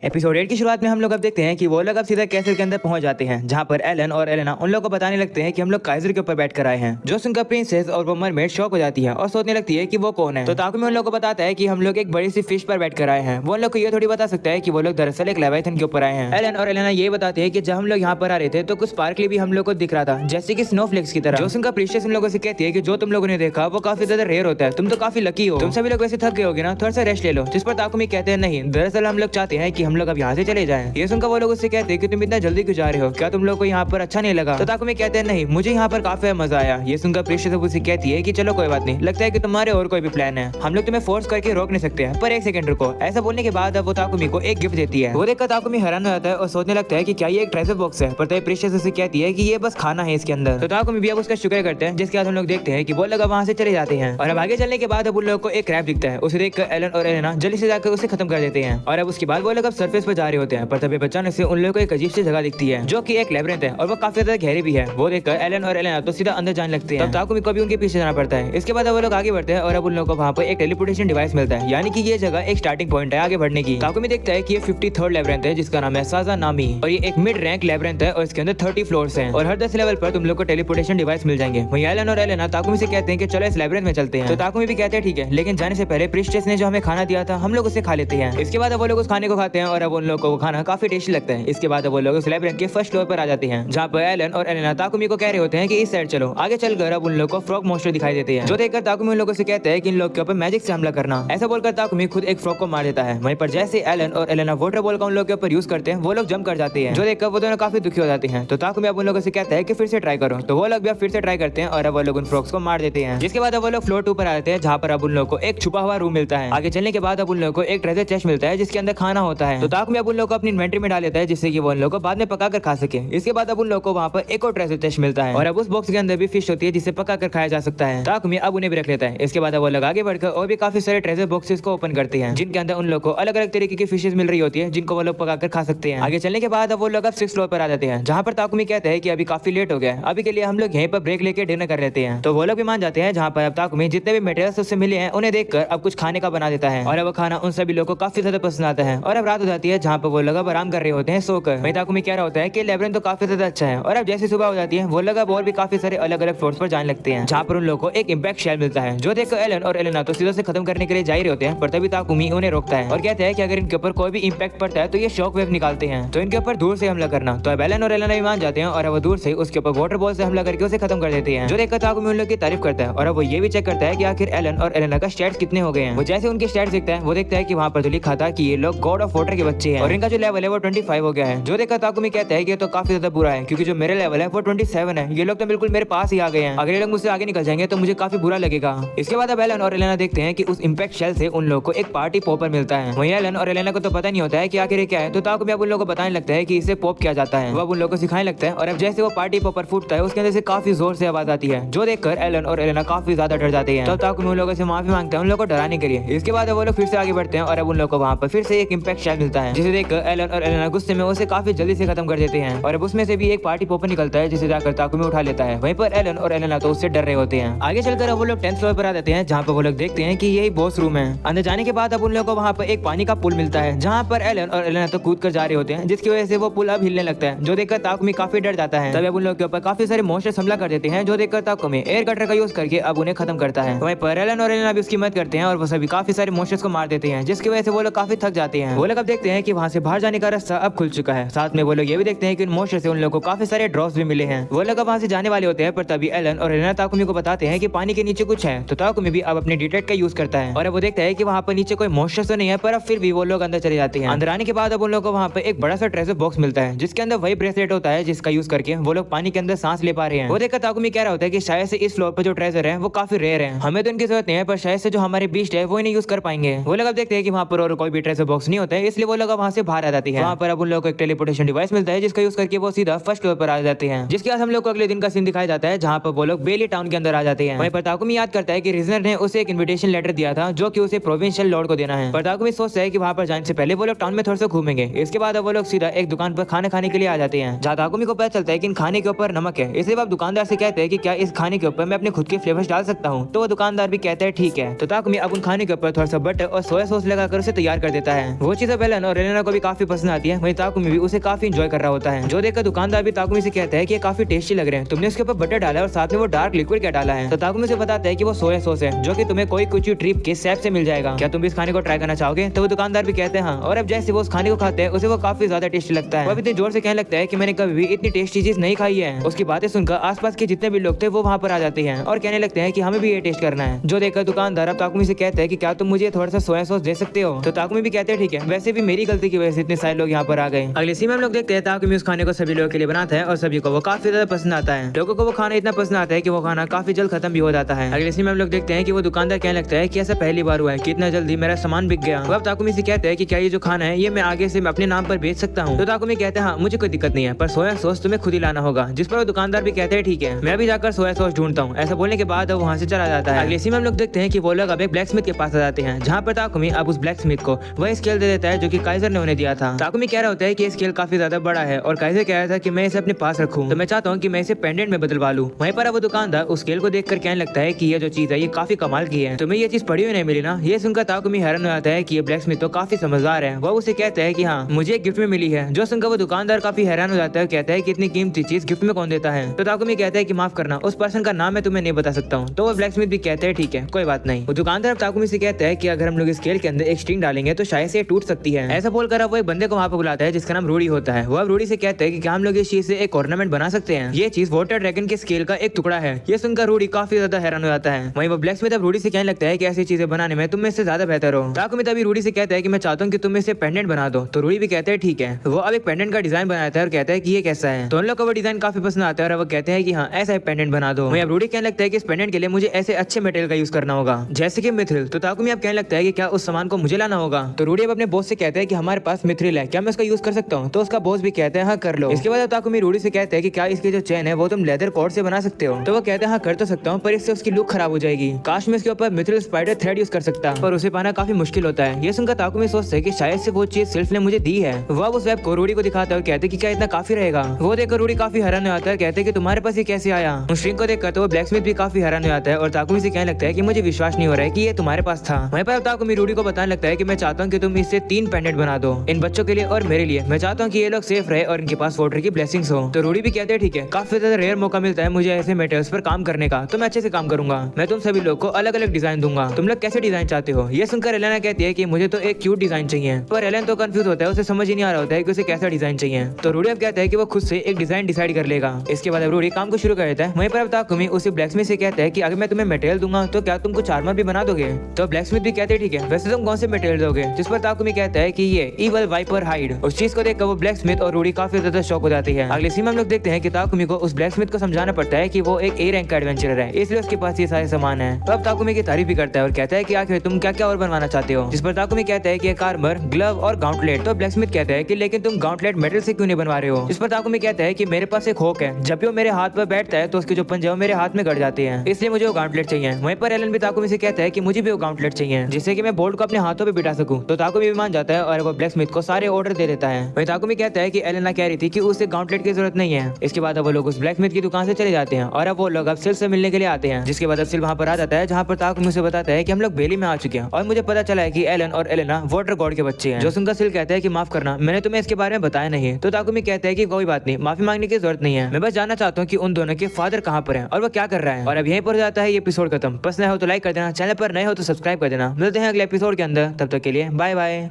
Episode 8 की शुरुआत में हम लोग अब देखते हैं कि वो लोग अब सीधा कैसल के अंदर पहुंच जाते हैं, जहां पर एलन और एलेना उन लोगों को बताने लगते हैं कि हम लोग काइजर के ऊपर बैठ कर आए हैं। जो सुनकर प्रिंसेस और वो मरमेड शॉक हो जाती है और सोचने लगती है कि वो कौन है। तो ताकुमी उन लोगों को बताता है कि हम लोग एक बड़ी सी फिश पर बैठ कर आए हैं। वो उन लोग को ये थोड़ी बता सकता है कि वो लोग दरअसल एक लेविथन के ऊपर आए हैं। एलन और एलेना ये बताते हैं कि जब हम लोग यहाँ पर आ रहे थे तो कुछ स्पार्कली भी हम लोग को दिख रहा था, जैसे कि स्नोफ्लेक्स की तरह। जो सुनकर प्रिंसेस उन लोगों से कहती है कि जो तुम लोगों ने देखा वो काफी ज्यादा रेयर होता है, तुम तो काफी लकी हो, तुम सभी लोग वैसे थक गए होगे ना, थोड़ा सा रेस्ट ले लो। जिस पर ताकुमी कहते हैं नहीं, दरअसल हम लोग चाहते हैं कि हम लोग अब यहाँ से चले जाएं। ये सुनकर वो लोग उससे कहते हैं कि तुम इतना जल्दी क्यों जा रहे हो, क्या तुम लोग को यहाँ पर अच्छा नहीं लगा। तो ताकुमी कहते हैं नहीं, मुझे यहाँ पर काफी मजा आया। ये सुनकर प्रिंसेस उससे कहती है कि चलो कोई बात नहीं, लगता है कि तुम्हारे और कोई भी प्लान है, हम लोग तुम्हें फोर्स करके रोक नहीं सकते हैं, पर एक सेकंड रुको। ऐसा बोलने के बाद अब वो ताकुमी को एक गिफ्ट देती है। वो देखकर ताकुमी हैरान हो जाता है और सोचने लगता है कि क्या ये एक ट्रेजर बॉक्स है, पर तभी प्रिंसेस उससे कहती है कि ये बस खाना है इसके अंदर। तो ताकुमी भी अब उसका शुक्र करते हैं, जिसके बाद हम लोग देखते हैं कि वो लोग वहाँ से चले जाते हैं। और अब आगे चलने के बाद अब उन लोगों को एक क्रैब दिखता है, उसे देखकर एलन और एलेना जल्दी से जाकर उसे खत्म कर देते हैं। और अब उसके बाद वो लोग अब सरफेस पर जा रहे होते हैं, पर तभी अचानक से उन लोगों को एक अजीब सी जगह दिखती है, जो कि एक लेबिरिंथ है और वो काफी ज्यादा गहरी भी है। वो देखकर एलन और एलेना तो सीधा अंदर जाने लगते हैं। तब ताकुमी को भी उनके पीछे जाना पड़ता है। इसके बाद वो लोग आगे बढ़ते हैं और अब उन लोगों को वहाँ पर एक टेलीपोर्टेशन डिवाइस मिलता है, यानी कि ये जगह एक स्टार्टिंग पॉइंट है आगे बढ़ने की। ताकुमी देखता है कि ये 53rd लेबिरिंथ है, जिसका नाम है साजा नामी, और ये एक मिड रैंक लेबिरिंथ है और इसके अंदर 30 फ्लोर्स हैं और हर 10 लेवल पर तुम लोग को टेलीपोर्टेशन डिवाइस मिल जाएंगे। वहीं एलन और एलेना ताकुमी से कहते हैं कि चलो इस लेबिरिंथ में चलते हैं। तो ताकुमी भी कहते हैं ठीक है, लेकिन जाने से पहले प्रिंसेस ने जो हमें खाना दिया था हम लोग उसे खा लेते हैं। इसके बाद वो लोग उस खाने को खाते हैं और अब उन लोग को वो खाना काफी टेस्टी लगता है। इसके बाद वो लोग उस लेबिरिंथ के फर्स्ट फ्लोर पर आ जाते हैं, जहाँ पर एलन और एलेना ताकुमी को कह रहे होते हैं कि इस साइड चलो। आगे चलकर अब उन लोग को फ्रॉग मॉन्स्टर दिखाई देते हैं, जो देखकर ताकुमी उन लोगों से कहते हैं कि इन लोग के ऊपर मैजिक से हमला करना। ऐसा बोलकर ताकुमी खुद एक फ्रॉग को मार देता है। वहीं पर जैसे एलन और एलेना वाटर बॉल का उन लोग के ऊपर यूज करते हैं, वो लोग जंप कर जाते हैं, जो देखकर वो दोनों काफी दुखी हो जाते हैं। तो ताकुमी अब उन लोगों से कहता है कि फिर से ट्राई करो। तो वो लोग भी अब फिर से ट्राई करते हैं और अब वो लोग उन फ्रॉग्स को मार देते हैं। जिसके बाद अब वो लोग फ्लोर 2 पर आ जाते हैं, जहाँ पर अब उन लोग को एक छुपा हुआ रूम मिलता है। आगे चलने के बाद अब उन लोग को एक ट्रेजर चेस्ट मिलता है, जिसके अंदर खाना होता है। तो ताकुमी अब उन लोग को अपनी इन्वेंटरी में डाल देता है, जिससे कि वो उन लोग को बाद में पका कर खा सके। इसके बाद अब उन लोग को वहाँ पर एक और ट्रेजर चेस्ट मिलता है और अब उस बॉक्स के अंदर भी फिश होती है, जिसे पका कर खाया जा सकता है। ताकुमी अब उन्हें भी रख लेता है। इसके बाद वो लोग आगे बढ़कर और भी काफी सारे ट्रेजर बॉक्सेस को ओपन करते हैं, जिनके अंदर उन लोग को अलग अलग तरीके की फिशेज मिल रही होती है, जिनको वो लोग पका कर खा सकते हैं। आगे चलने के बाद अब वो लोग अब 6th फ्लोर पर आ जाते हैं, जहाँ पर ताकुमी कहते हैं कि अभी काफी लेट हो गया, अभी के लिए हम लोग यहीं पर ब्रेक लेके डिनर कर लेते हैं। तो वो लोग भी मान जाते हैं, जहाँ पर अब ताकुमी जितने भी मटेरियल्स उससे मिले हैं उन्हें देखकर अब कुछ खाने का बना देता है और अब वो खाना उन सभी लोगों को काफी ज्यादा पसंद आता है। और अब रात हो जाती है, जहाँ पर वो लोग अब आराम कर रहे होते हैं सोकर। वहीं ताकुमी कह रहा होता है कि लेबिरिंथ तो काफी ज्यादा अच्छा है। और अब जैसे सुबह हो जाती है, वो लोग अब और भी काफी सारे अलग अलग फ्लोर्स पर जाने लगते हैं, जहाँ पर उन लोगों को एक इम्पैक्ट शेल मिलता है, जो देखकर एलन और एलेना तो सीधा से खत्म करने के लिए जा रहे होते हैं, पर तभी ताकुमी उन्हें रोकता है और कहते हैं कि अगर इनके ऊपर कोई भी इम्पैक्ट पड़ता है तो ये शॉक वेव निकालते हैं, तो इनके ऊपर दूर से हमला करना। तो अब एलन और एलेना भी मान जाते हैं और अब वो दूर से उसके ऊपर वाटर बॉल से हमला करके उसे खत्म कर देते हैं, जो देखकर ताकुमी उन लोग की तारीफ करता है। और अब वो ये भी चेक करता है कि आखिर एलन और एलेना का स्टैट्स कितने हो गए हैं। वो जैसे उनके स्टैट्स देखता है, वो देखता है कि वहाँ पर तो लिखा था कि ये लोग गॉड ऑफ वाटर के बच्चे हैं और इनका जो लेवल है वो 25 हो गया है, जो देखकर ताकुमी कहता है कि ये तो काफी ज्यादा बुरा है, क्योंकि जो मेरा लेवल है वो 27 है। ये लोग तो बिल्कुल मेरे पास ही आ गए हैं, अगर ये लोग मुझसे आगे निकल जाएंगे तो मुझे काफी बुरा लगेगा। इसके बाद अब एलन और एलेना देखते हैं कि उस इम्पैक्ट शेल से उन लोगों को एक पार्टी पॉपर मिलता है। वहीं एलन और एलेना को तो पता नहीं होता है कि आखिर ये क्या है, तो ताकुमी अब उन लोगों को बताने लगता है कि इसे पॉप किया जाता है। वो उन लोगों को सिखाने लगता है और अब जैसे वो पार्टी पॉपर फूटता है, उसके अंदर से काफी जोर से आवाज आती है, जो देखकर एलन और एलेना काफी ज्यादा डर जाते हैं। तब ताकुमी उन लोगों से माफी मांगता है उन लोगों को डराने के लिए। इसके बाद वो लोग फिर से आगे बढ़ते हैं और अब उन लोगों को वहाँ पर फिर से एक इम्पैक्ट शेल मिलता है, जिसे देखकर एलन और एलेना गुस्से में उसे काफी जल्दी से खत्म कर देते हैं और अब उसमें से भी एक पार्टी पॉपर निकलता है, जिसे जाकर ताकुमी उठा लेता है। वहीं पर एलन और एलेना तो उससे डर रहे होते हैं। आगे चलकर वो लोग 10th फ्लोर पर आ जाते हैं, जहाँ पर वो लोग देखते हैं कि यही बॉस रूम है। अंदर जाने के बाद अब उन लोगों को वहाँ पर एक पानी का पुल मिलता है, जहाँ पर एलन और एलेना तो कूद कर जा रहे होते हैं, जिसकी वजह से वो पुल अब हिलने लगता है, जो देखकर ताकुमी काफी डर जाता है। तब अब उन लोगों के ऊपर काफी सारे मॉन्स्टर्स हमला कर देते हैं, जो देखकर ताकुमी एयर कटर का यूज करके अब उन्हें खत्म करता है। वहीं पर एलन और एलेना भी उसकी मदद करते हैं और वो सभी काफी सारे मॉन्स्टर्स को मार देते हैं, जिसकी वजह से वो लोग काफी थक जाते हैं। वो लोग अब देखते हैं कि वहाँ से बाहर जाने का रास्ता अब खुल चुका है। साथ में वो लोग ये भी देखते हैं कि उन मॉन्स्टर से उन लोगों को काफी सारे ड्रॉप्स भी मिले हैं। वो लोग अब वहाँ से जाने वाले होते हैं, पर तभी एलन और एलेना ताकुमी को बताते हैं कि पानी के नीचे कुछ है। तो ताकुमी भी अब अपने डिटेक्ट का यूज करता है और अब वो देखता है कि वहाँ पर नीचे कोई मॉन्स्टर तो नहीं है, पर अब फिर भी वो लोग अंदर चले जाते हैं। अंदर आने के बाद अब उन लोगों को वहाँ पर एक बड़ा सा ट्रेजर बॉक्स मिलता है, जिसके अंदर वही ब्रेसलेट होता है जिसका यूज करके वो लोग पानी के अंदर सांस ले पा रहे हैं। वो देखकर ताकुमी कह रहा होता है कि शायद से इस फ्लोर पर जो ट्रेजर है वो काफी रेयर है, हमें तो इनकी जरूरत नहीं है, पर शायद से जो हमारे बीस्ट है वो इन्हें यूज कर पाएंगे। वो लोग अब देखते हैं कि वहाँ पर और कोई भी ट्रेजर बॉक्स नहीं होता है, इसलिए वो लोग वहाँ से बाहर आ जाती है। वहाँ पर अब उन लोगों को एक टेलीपोर्टेशन डिवाइस मिलता है, जिसका यूज करके वो सीधा फर्स्ट फ्लोर पर आ जाते हैं, जिसके बाद हम लोग को अगले दिन का सीन दिखाया जाता है, जहाँ पर वो लोग बेली टाउन के अंदर आ जाते हैं। वहीं पर ताकुमी याद करता है कि रीजनर ने उसे एक इन्विटेशन लेटर दिया था, जो कि उसे प्रोविंशियल लॉर्ड को देना है। पर ताकुमी सोचता है कि वहाँ पर जाने से पहले वो लोग टाउन में थोड़ा सा घूमेंगे। इसके बाद वो लोग सीधा एक दुकान पर खाना खाने के लिए आ जाते हैं, जहाँ ताकुमी को पता चलता है कि इन खाने के ऊपर नमक है। इसलिए वो दुकानदार से कहते हैं कि क्या इस खाने के ऊपर मैं अपने खुद के फ्लेवर्स डाल सकता हूँ। तो वो दुकानदार भी कहता है ठीक है। तो ताकुमी अब उन खाने के ऊपर थोड़ा सा बटर और सोया सॉस लगाकर उसे तैयार कर देता है। वो चीज अब एलन और एलेना को भी काफी पसंद आती है। वहीं ताकुमी भी उसे काफी एंजॉय कर रहा होता है। जो देखकर दुकानदार भी ताकुमी से कहता है कि ये काफी टेस्टी लग रहे हैं, तुमने इसके ऊपर बटर डाला है और साथ में वो डार्क लिक्विड क्या डाला है। तो ताकुमी से बताता है कि वो सोया सॉस है जो कि तुम्हें कोई कुछ ट्रिप के सैप से मिल जाएगा, क्या तुम भी इस खाने को ट्राई करना चाहोगे। तो वो दुकानदार भी कहते हैं हाँ। और अब जैसे वो उस खाने को खाते हैं उसे वो काफी ज्यादा टेस्टी लगता है। वो इतने जोर से कहने लगता है कि मैंने कभी भी इतनी टेस्टी चीज नहीं खाई है। उसकी बातें सुनकर आसपास के जितने भी लोग थे वो वहाँ पर आ जाते हैं और कहने लगते हैं कि हमें भी ये टेस्ट करना है। जो देखकर दुकानदार अब ताकुमी से कहते हैं कि क्या तुम मुझे थोड़ा सा सोया सॉस दे सकते हो। तो ताकुमी भी कहते हैं ठीक है, वैसे भी मेरी गलती की वजह से इतने सारे लोग यहाँ पर आ गए। अगले सीन में हम लोग देखते हैं ताकुमी उस खाने को सभी लोगों के लिए बनाता है और सभी को वो काफी ज्यादा पसंद आता है। लोगों को वो खाना इतना पसंद आता है कि वो खाना काफी जल्द खत्म भी हो जाता है। अगले सीन में हम लोग देखते हैं कि वो दुकानदार कहने लगता है कि ऐसा पहली बार हुआ है कि इतना जल्दी मेरा सामान बिक गया। वो अब ताकुमी से कहते हैं कि क्या ये जो खाना है ये मैं आगे से अपने नाम पर बेच सकता हूँ। तो ताकुमी कहते हैं हाँ मुझे कोई दिक्कत नहीं है, पर सोया सॉस तुम्हें खुद ही लाना होगा। जिस पर वो दुकानदार भी कहते हैं ठीक है, मैं भी जाकर सोया सॉस ढूंढता हूँ। ऐसा बोलने के बाद वो वहाँ से चला जाता है। अगले सीन में हम लोग देखते हैं कि वो लोग अब एक ब्लैक स्मिथ के पास आ जाते हैं, जहाँ पर ताकुमी अब उस ब्लैक स्मिथ को वह स्केल दे देता है जो कि काइजर ने उन्हें दिया था। ताकुमी कह रहा होता है कि स्केल काफी ज्यादा बड़ा है और काइजर कह रहा था कि मैं इसे अपने पास रखूं, तो मैं चाहता हूँ कि मैं इसे पेंडेंट में बदलवा लूं। वहीं पर अब वो दुकानदार उस स्केल को देखकर कहने लगता है कि ये जो चीज है ये काफी कमाल की है, तुम्हें ये चीज पड़ी हुई नहीं मिली ना। ये सुनकर ताकुमी हैरान हो जाता है कि ये ब्लैक स्मिथ तो काफी समझदार है। वो उसे कहता है कि हाँ मुझे एक गिफ्ट में मिली है। जो सुनकर वो दुकानदार काफी हैरान हो जाता है, कहता है कि इतनी कीमती चीज गिफ्ट में कौन देता है। तो ताकुमी कहता है कि माफ करना, उस पर्सन का नाम मैं तुम्हें नहीं बता सकता हूँ। तो वो ब्लैक स्मिथ भी कहते हैं ठीक है कोई बात नहीं। वो दुकानदार ताकुमी से कहता है कि अगर हम लोग स्केल के अंदर एक स्ट्रिंग डालेंगे तो शायद से टूट सकती है। ऐसा बोलकर वो एक बंदे को वहाँ पर बुलाता है जिसका नाम रूडी होता है। वो अब रूडी से कहता है कि क्या हम लोग इस चीज से एक ऑर्नामेंट बना सकते हैं। ये चीज वाटर ड्रैगन के स्केल का एक टुकड़ा है। ये सुनकर रूडी काफी ज्यादा हैरान हो जाता है। वहीं वो ब्लैक स्मिथ अब रूडी से कहने लगता है कि ऐसी चीजें बनाने में तुम इससे ज्यादा बेहतर हो। ताकुमी तभी रूडी से कहता है कि मैं चाहता हूँ कि तुम इसे पेंडेंट बना दो। तो रूडी भी कहते हैं ठीक है। वो अब एक पेंडेंट का डिजाइन बनाता है और कहता है कि ये कैसा है। तो उन लोग को वो डिजाइन काफी पसंद आता है और वो कहते हैं कि हाँ ऐसा पेंडेंट बना दो। वहीं अब रूडी कहने लगता है कि इस पेंडेंट के लिए मुझे ऐसे अच्छे मटेरियल का यूज करना होगा जैसे कि मिथ्रिल। तो ताकुमी अब कहने लगता है कि क्या उस सामान को मुझे लाना होगा। तो रूडी अब अपने बॉस से कहता है कि हमारे पास मिथ्रिल है, क्या मैं उसका यूज कर सकता हूँ। तो उसका बॉस भी कहते हैं हाँ कर लो। इसके बाद ताकुमी रूडी से कहते हैं कि क्या इसकी जो चेन है वो तुम लेदर कॉर्ड से बना सकते हो। तो वो कहते हैं हाँ कर तो सकता हूँ, पर इससे उसकी लुक खराब हो जाएगी। काश में इसके ऊपर मिथ्रिल स्पाइडर थ्रेड यूज कर सकता, पर उसे पाना काफी मुश्किल होता है। ये सुनकर ताकुमी सोचता है कि शायद से वो चीज सिल्फ ने मुझे दी है। वह उस वेब को रूडी को दिखाता है और कहते हैं कि क्या इतना काफी रहेगा। वो देखकर रूडी काफी हैरान हो जाता है, कहते हैं कि तुम्हारे पास ये कैसे आया। उस स्ट्रिंग को देखकर तो वो ब्लैक स्मिथ भी काफी हैरान हो जाता है और ताकुमी से कहने लगता है कि मुझे विश्वास नहीं हो रहा है कि ये तुम्हारे पास था। वहीं पर ताकुमी रूडी को बताने लगता है कि मैं चाहता हूँ कि तुम इससे 3 पेंडेंट बना दो, इन बच्चों के लिए और मेरे लिए। मैं चाहता हूँ कि ये लोग सेफ रहे और इनके पास वाटर की ब्लेसिंग्स हो। तो रूडी भी कहते हैं ठीक है, काफी ज्यादा रेयर मौका मिलता है मुझे ऐसे मेटल्स पर काम करने का, तो मैं अच्छे से काम करूंगा। मैं तुम सभी लोग को अलग अलग डिजाइन दूंगा, तुम लोग कैसे डिजाइन चाहते हो। ये सुनकर एलेना कहती है कि मुझे तो एक क्यूट डिजाइन चाहिए, पर एलेन तो कंफ्यूज होता है, उसे समझ ही नहीं आ रहा होता है कि उसे कैसा डिजाइन चाहिए। तो रूडी अब कहता है कि वो खुद से एक डिजाइन डिसाइड कर लेगा। इसके बाद रूडी काम को शुरू कर देता है। वहीं पर अब ताकुमी उसे ब्लैकस्मिथ से कहता है कि अगर मैं तुम्हें मटेरियल दूंगा तो क्या तुम कुछ आर्मर भी बना दोगे। तो ब्लैकस्मिथ भी कहते हैं ठीक है, वैसे तुम कौन से मटेरियल दोगे। जिस पर ताकुमी कहता है कि ये इवल वाइपर हाइड। उस चीज को देखकर वो ब्लैकस्मिथ और रूडी काफी ज्यादा शॉक हो जाती है। अगले सीन में हम लोग देखते हैं कि ताकुमी को उस ब्लैकस्मिथ को समझाना पड़ता है कि वो एक ए रैंक का एडवेंचरर है, इसलिए उसके पास ये सारे सामान है। तो अब ताकुमी की तारीफ भी करता है और कहता है कि आखिर तुम क्या क्या और बनवाना चाहते हो। जिस पर ताकुमी कहता है कि एक आर्मर, ग्लव और गाउंटलेट। तो ब्लैकस्मिथ कहता है कि लेकिन तुम गाउंटलेट मेटल से क्यों नहीं बनवा रहे हो। इस पर ताकुमी कहता है कि मेरे पास एक हॉक है, जब भी वो मेरे हाथ पर बैठता है तो उसके जो पंजे मेरे हाथ में गड़ जाते हैं, इसलिए मुझे वो गाउंटलेट चाहिए। वहीं पर एलन भी ताकुमी से कहता है कि मुझे भी वो गाउंटलेट चाहिए जिससे कि मैं बोल्ट को अपने हाथों पे बिठा सकूं। तो ताकुमी भी मान जाता है और वो ब्लैकस्मिथ को सारे ऑर्डर दे देता है। वहीं ताकुमी कहता है कि एलेना कह रही थी कि उसे गाउंटलेट की जरूरत नहीं है। इसके बाद वो लोग उस ब्लैकस्मिथ की दुकान से चले जाते हैं और अब वो लोग अब सिल से मिलने के लिए आते हैं। जिसके बाद अब सिल वहाँ पर आ जाता है, जहाँ पर ताकुमी से बताता है कि हम लोग बेली में आ चुके हैं और मुझे पता चला है कि एलन और एलेना वाटर गॉड के बच्चे हैं। जो सुनकर सिल कहता है कि माफ करना, मैंने तुम्हें इसके बारे में बताया नहीं। तो ताकुमी कहता है कि कोई बात नहीं, माफी मांगने की जरूरत नहीं है, मैं बस जानना चाहता हूँ कि उन दोनों के फादर कहाँ पर हैं और वो क्या कर रहा है। और अब यहीं पर जाता है ये एपिसोड खत्म। पसंद हो तो लाइक कर देना, चैनल पर नए हो तो सब्सक्राइब कर देना। मिलते हैं अगले एपिसोड के अंदर, तब तक के लिए बाय बाय।